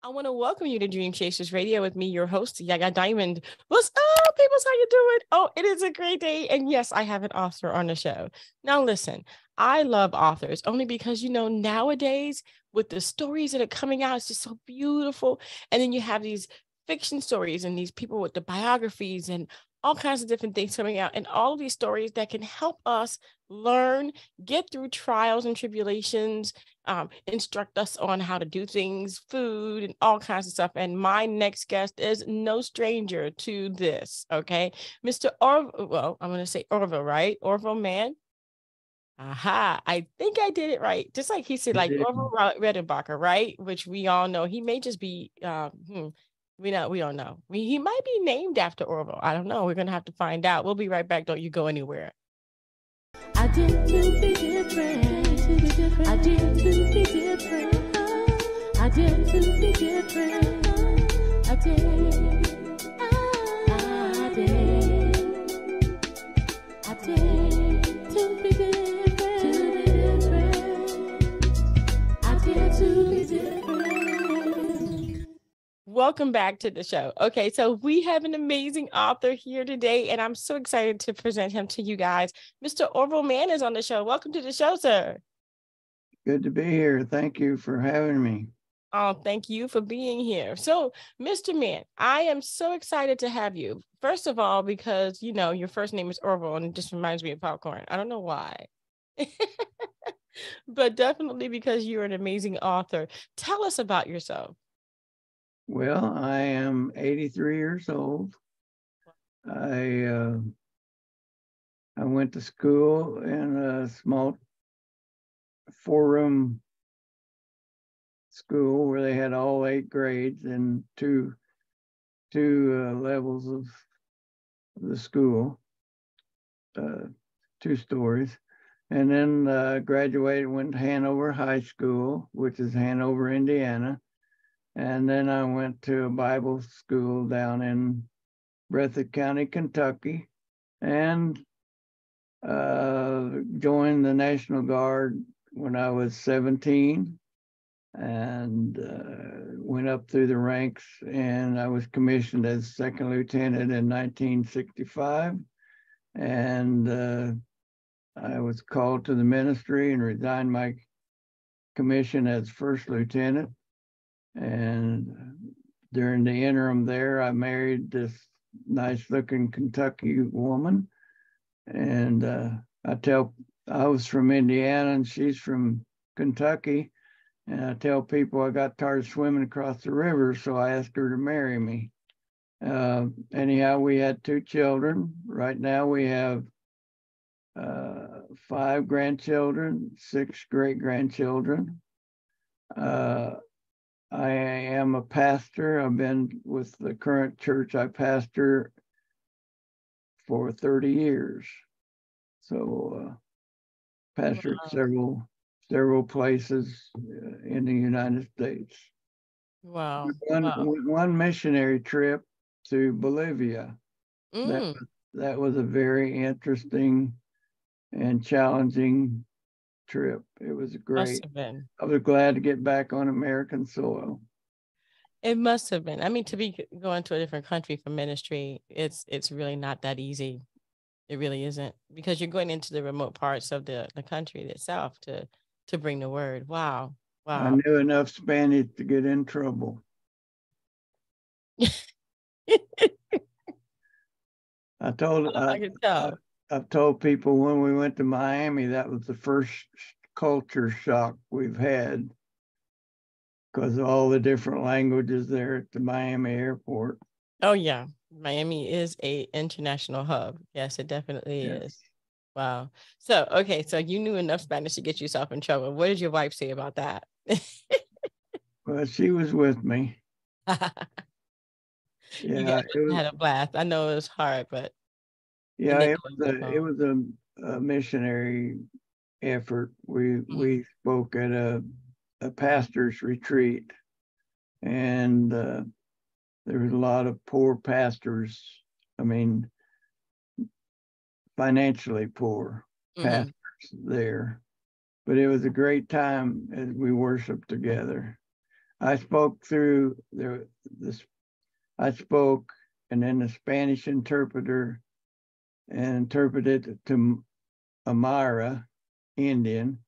I want to welcome you to Dream Chasers Radio with me, your host, Yaga Diamond. What's up, people? How you doing? Oh, it is a great day. And yes, I have an author on the show. Now, listen, I love authors only because, nowadays with the stories that are coming out, it's just so beautiful. And then you have these fiction stories and these people with the biographies and all kinds of different things coming out, and all of these stories that can help us learn, get through trials and tribulations, instruct us on how to do things, food, and all kinds of stuff. And my next guest is no stranger to this. Okay, Mr. Orville. Well, I'm going to say Orville, right? Orville Mann. Aha, I think I did it right. Just like he said, like Orville Redenbacher, right? Which we all know he may just be, we don't know. He might be named after Orville. I don't know. We're going to have to find out. We'll be right back. Don't you go anywhere. I did to be different. I did to be different. I did to be different. I did. I did. I did to be different. I did to be different. Welcome back to the show. Okay, so we have an amazing author here today, and I'm so excited to present him to you guys. Mr. Orville Mann is on the show. Welcome to the show, sir. Good to be here. Thank you for having me. Oh, thank you for being here. So, Mr. Mann, I am so excited to have you. First of all, because, your first name is Orville, and it just reminds me of popcorn. I don't know why. But definitely because you're an amazing author. Tell us about yourself. Well, I am 83 years old. I went to school in a small 4-room school where they had all 8 grades and two levels of the school, 2 stories. And then graduated, went to Hanover High School, which is Hanover, Indiana. And then I went to a Bible school down in Breathitt County, Kentucky, and joined the National Guard when I was 17, and went up through the ranks, and I was commissioned as second lieutenant in 1965. And I was called to the ministry and resigned my commission as first lieutenant. And during the interim there, I married this nice looking Kentucky woman. And I was from Indiana and she's from Kentucky. And I tell people I got tired of swimming across the river, so I asked her to marry me. Anyhow, we had 2 children. Right now we have 5 grandchildren, 6 great-grandchildren. I am a pastor. I've been with the current church I pastor for 30 years. So pastored several places in the United States. Wow. One missionary trip to Bolivia. That was a very interesting and challenging trip. It was great. I was glad to get back on American soil. It must have been. I mean, to be going to a different country for ministry, it's really not that easy. It really isn't, because you're going into the remote parts of the country itself to bring the word. Wow. I knew enough Spanish to get in trouble. I can tell. I've told people when we went to Miami, that was the first culture shock we've had because of all the different languages there at the Miami airport. Oh, yeah. Miami is an international hub. Yes, it definitely is. Wow. So, okay. So you knew enough Spanish to get yourself in trouble. What did your wife say about that? Well, she was with me. You guys had a blast. I know it was hard, but yeah, it was a missionary effort. We spoke at a pastor's retreat, and there was a lot of poor pastors. I mean, financially poor pastors there, but it was a great time as we worshiped together. I spoke through I spoke, and then the Spanish interpreter interpreted to Amara Indian,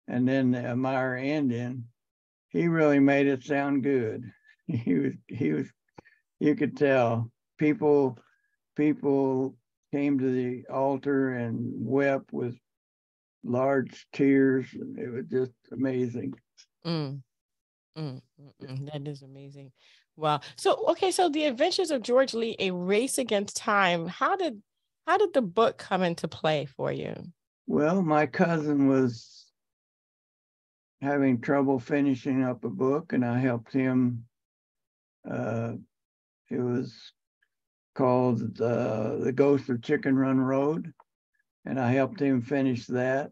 and then the Amara Indian, he really made it sound good. He was, you could tell people came to the altar and wept with large tears. It was just amazing. Mm, that is amazing. Wow. So, okay, so The Adventures of George Lee, A Race Against Time. How did the book come into play for you? Well, my cousin was having trouble finishing up a book, and I helped him. It was called The Ghost of Chicken Run Road, and I helped him finish that.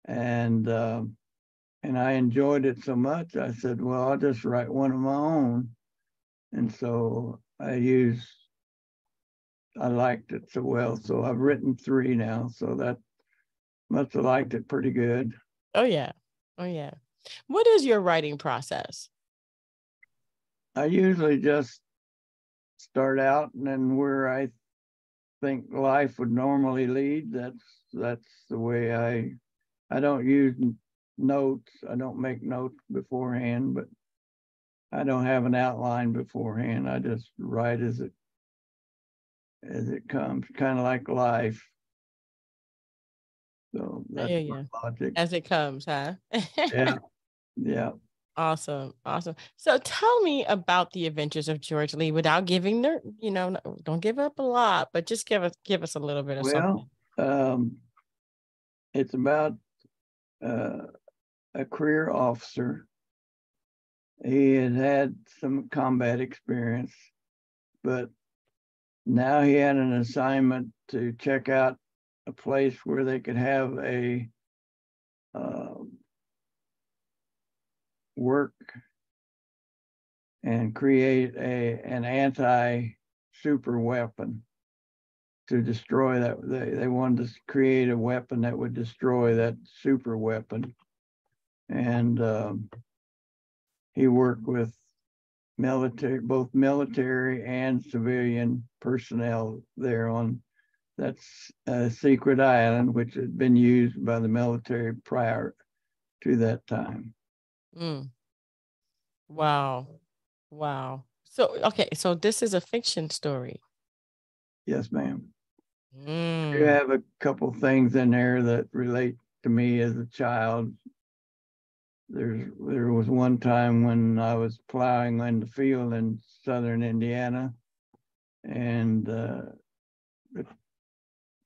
And I enjoyed it so much, I said, well, I'll just write one of my own. And so I liked it so well. So I've written 3 now. So that must have liked it pretty good. Oh, yeah. Oh, yeah. What is your writing process? I usually just start out, and then where I think life would normally lead, that's the way I don't use notes. I don't make notes beforehand, but I don't have an outline beforehand. I just write as it comes, kind of like life. So that's my logic. As it comes, huh? Yeah. Yeah. Awesome. Awesome. So tell me about The Adventures of George Lee without giving the, don't give up a lot, but just give us a little bit of something. Well, it's about a career officer. He had some combat experience, but now he had an assignment to check out a place where they could have a work and create an anti-super weapon to destroy that. They wanted to create a weapon that would destroy that super weapon. And he worked with both military and civilian personnel there on that's a secret island, which had been used by the military prior to that time. Mm. Wow. Wow. So, okay. So this is a fiction story. Yes, ma'am. You have a couple things in there that relate to me as a child. There was one time when I was plowing in the field in southern Indiana, and of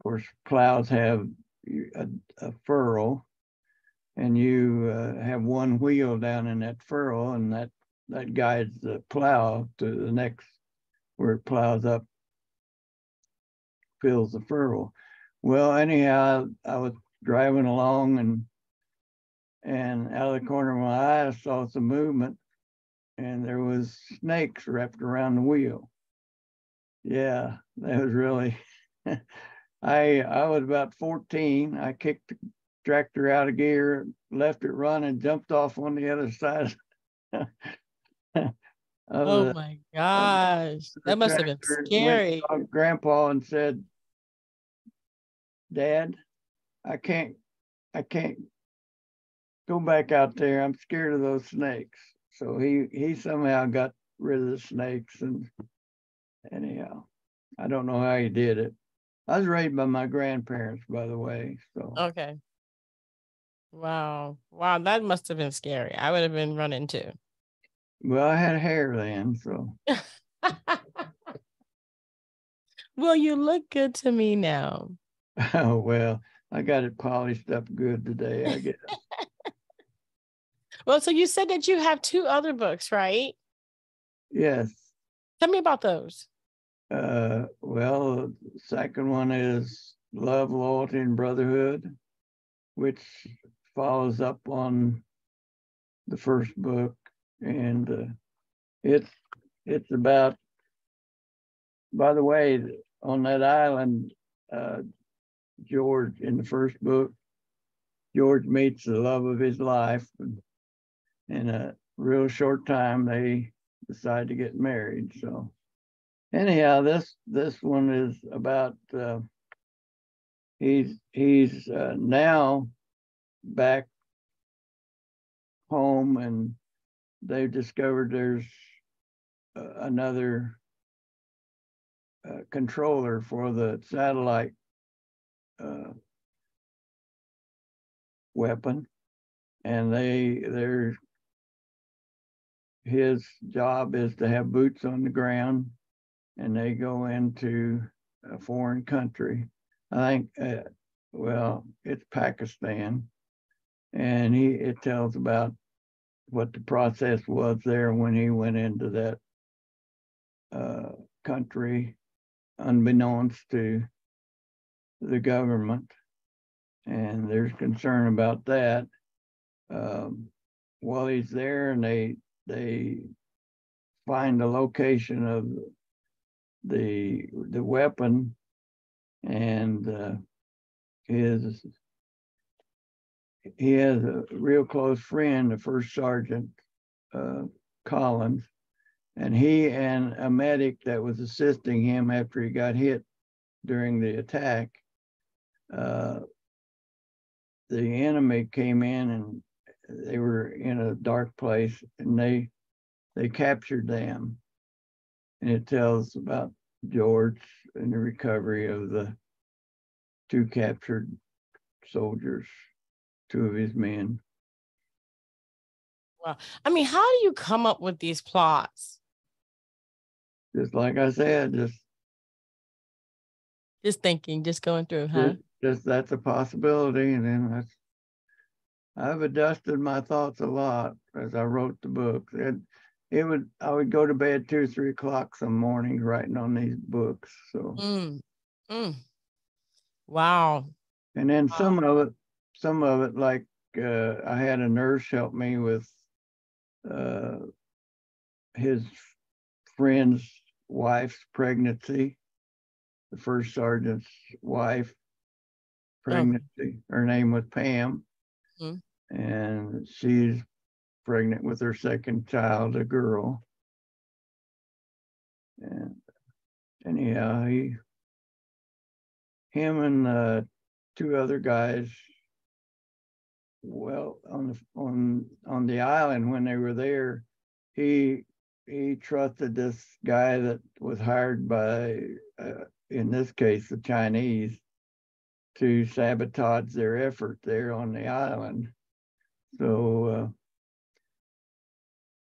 course, plows have a furrow, and you have one wheel down in that furrow, and that guides the plow to the next where it plows up, fills the furrow. Well, anyhow, I was driving along, and out of the corner of my eye, I saw some movement, and there was snakes wrapped around the wheel. Yeah, that was really. I was about 14. I kicked the tractor out of gear, left it run, and jumped off on the other side. Oh my gosh, that must have been scary. Went to Grandpa and said, "Dad, I can't go back out there. I'm scared of those snakes." So he somehow got rid of the snakes, and anyhow, I don't know how he did it. I was raised by my grandparents, by the way. So okay. Wow. Wow, that must have been scary. I would have been running too. Well, I had hair then, so. Well, you look good to me now. Oh, well, I got it polished up good today, I guess. Well, so you said that you have 2 other books, right? Yes. Tell me about those. Well, the second one is Love, Loyalty, and Brotherhood, which follows up on the first book. And it's about, by the way, on that island, George, in the first book, George meets the love of his life, and real short time, they decide to get married. So anyhow, this one is about he's now back home, and they've discovered there's another controller for the satellite weapon, and his job is to have boots on the ground, and they go into a foreign country. I think, well, it's Pakistan, and it tells about what the process was there when he went into that country, unbeknownst to the government, and there's concern about that. While he's there, and they find the location of the weapon, and he has a real close friend, the first sergeant Collins, and he and a medic that was assisting him after he got hit during the attack. The enemy came in, and they were in a dark place, and they captured them. And it tells about George and the recovery of the two captured soldiers, two of his men. Wow. I mean, how do you come up with these plots? Just like I said, Just thinking, just going through, huh? Just that's a possibility, and then I've adjusted my thoughts a lot as I wrote the book. I would go to bed 2 or 3 o'clock some mornings writing on these books. So, Wow. And then some of it, like I had a nurse help me with his friend's wife's pregnancy, the first sergeant's wife pregnancy. Her name was Pam, and she's pregnant with her second child, a girl. And anyhow, him and 2 other guys, well, on the island when they were there, he trusted this guy that was hired by, in this case, the Chinese, to sabotage their effort there on the island. So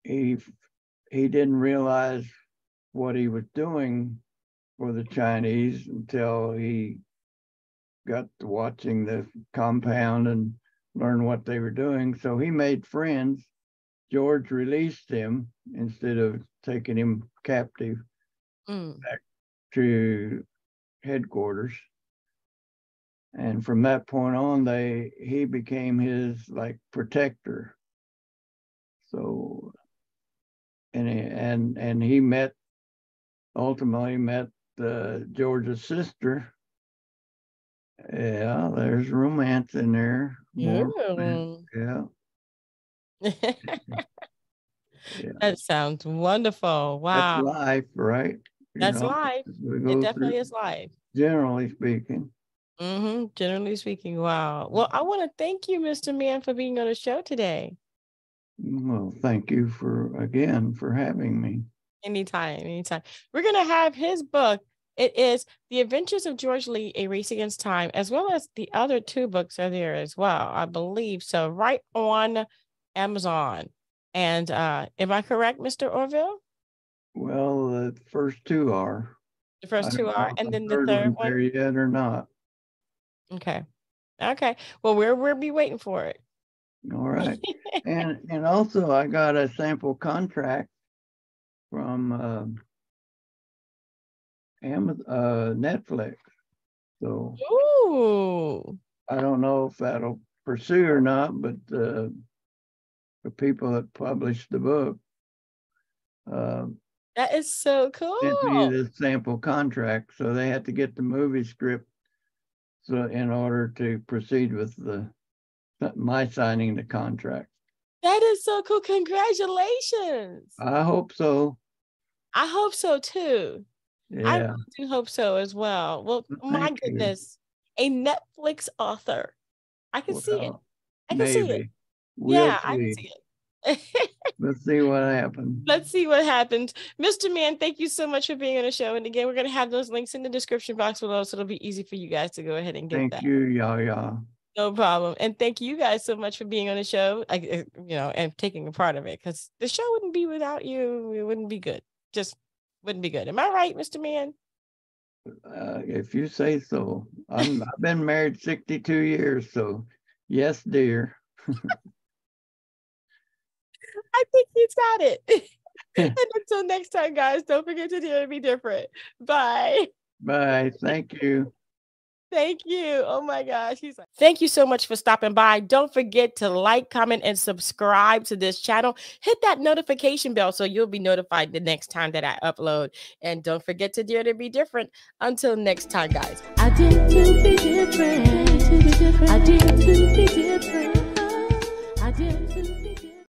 he didn't realize what he was doing for the Chinese until he got to watching the compound and learned what they were doing. So he made friends. George released him instead of taking him captive back to headquarters. And from that point on, he became his like protector. So, and he ultimately met George's sister. Yeah, there's romance in there. More romance. Yeah. Yeah. That sounds wonderful. Wow. That's life, right? That's life. It definitely is life. Generally speaking. Generally speaking. Wow. Well, I want to thank you, Mr. Mann, for being on the show today. Well, thank you for having me. Anytime. We're going to have his book. It is The Adventures of George Lee, A Race Against Time, as well as the other 2 books are there as well, I believe. So right on Amazon. And am I correct, Mr. Orville? Well, the first 2 are. The first 2 are, and then the third one there yet or not. Okay. Well, we'll be waiting for it. All right. and also I got a sample contract from Netflix. So ooh, I don't know if that'll pursue or not, but the people that published the book that is so cool. sent me this sample contract, so they had to get the movie script so in order to proceed with my signing the contract. That is so cool. Congratulations. I hope so. I hope so too. I Yeah. do hope so as well. Well, my Thank you. goodness, a Netflix author. I can see it. Well, I can see it. maybe. We'll Yeah, I can see. see it. Let's see what happens. Let's see what happens. Mr. Mann, thank you so much for being on the show. And again, we're going to have those links in the description box below, so it'll be easy for you guys to go ahead and get Thank that. you, Yaya. No problem. And thank you guys so much for being on the show, and taking a part of it, because the show wouldn't be without you. It wouldn't be good. Just wouldn't be good. Am I right, Mr. Mann? If you say so. I've been married 62 years, so yes, dear. I think he's got it. And until next time, guys, don't forget to dare to be different. Bye. Bye. Thank you. Thank you. Oh my gosh. He's like, thank you so much for stopping by. Don't forget to like, comment, and subscribe to this channel. Hit that notification bell so you'll be notified the next time that I upload. And don't forget to dare to be different. Until next time, guys. I dare to be different. I dare to be